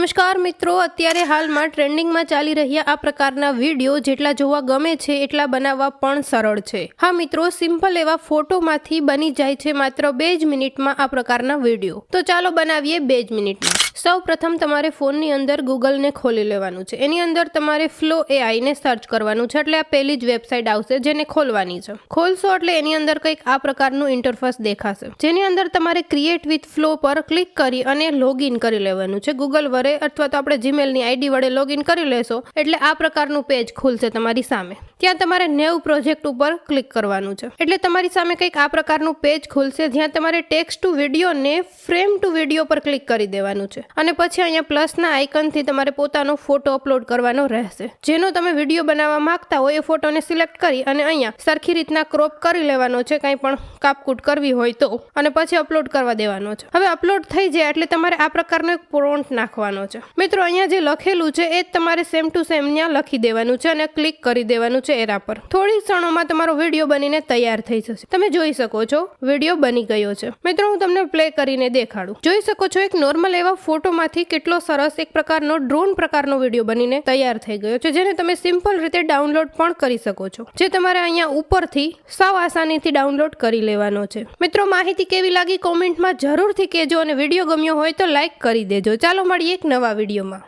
નમસ્કાર મિત્રો, અત્યારે હાલમાં ટ્રેન્ડિંગમાં ચાલી રહ્યા આ પ્રકારના વિડીયો જેટલા જોવા ગમે છે એટલા બનાવવા પણ સરળ છે। હા મિત્રો, સિમ્પલ એવા ફોટોમાંથી બની જાય છે માત્ર 2 જ મિનિટમાં આ પ્રકારના વિડીયો। તો ચાલો બનાવીએ 2 જ મિનિટમાં। સૌ પ્રથમ તમારે ફોનની અંદર ગૂગલને ખોલી લેવાનું છે। એની અંદર તમારે ફ્લો AI ને સર્ચ કરવાનું છે, એટલે આ પહેલી જ વેબસાઇટ આવશે જેને ખોલવાની છે। ખોલશો એટલે એની અંદર કંઈક આ પ્રકારનું ઇન્ટરફેસ દેખાશે, જેની અંદર તમારે ક્રિએટ વિથ ફ્લો પર ક્લિક કરી અને લોગિન કરી લેવાનું છે। ગૂગલ વડે અથવા તો આપણે જીમેલની આઈડી વડે લોગિન કરી લેશો એટલે આ પ્રકારનું પેજ ખુલશે તમારી સામે। ત્યાં તમારે નેવ પ્રોજેક્ટ ઉપર ક્લિક કરવાનું છે, એટલે તમારી સામે કંઈક આ પ્રકારનું પેજ ખુલશે, જ્યાં તમારે ટેક્સ્ટ ટુ વિડીયોને ફ્રેમ ટુ વિડીયો પર ક્લિક કરી દેવાનું છે અને પછી અહીંયા પ્લસના આઇકનથી તમારે પોતાનો ફોટો અપલોડ કરવાનો રહેશે। જેનો તમે વિડીયો બનાવવા માંગતા હોય એ ફોટોને સિલેક્ટ કરી અને અહીંયા સરખી રીતના ક્રોપ કરી લેવાનો છે, કંઈ પણ કાપકૂટ કરવી હોય તો, અને પછી અપલોડ કરવા દેવાનો છે। હવે અપલોડ થઈ જાય એટલે તમારે આ પ્રકારનો એક પ્રોમ્પ્ટ નાખવાનો છે। મિત્રો, અહીંયા જે લખેલું છે એ તમારે સેમ ટુ સેમ ત્યાં લખી દેવાનું છે અને ક્લિક કરી દેવાનું છે એરા પર। થોડી ક્ષણોમાં તમારો વિડીયો બનીને તૈયાર થઈ જશે। તમે જોઈ શકો છો વિડીયો બની ગયો છે। મિત્રો, હું તમને પ્લે કરીને દેખાડું। જોઈ શકો છો એક નોર્મલ એવા ફોટોમાંથી કેટલો સરસ એક પ્રકારનો ડ્રોન પ્રકારનો વિડીયો બનીને તૈયાર થઈ ગયો છે, જેને તમે સિમ્પલ રીતે ડાઉનલોડ પણ કરી શકો છો, જે તમારે અહીંયા ઉપરથી સાવ આસાનીથી ડાઉનલોડ કરી લેવાનો છે। મિત્રો, માહિતી કેવી લાગી કોમેન્ટમાં જરૂરથી કહેજો અને વિડીયો ગમ્યો હોય તો લાઈક કરી દેજો। ચાલો મળીએ એક નવા વિડીયોમાં।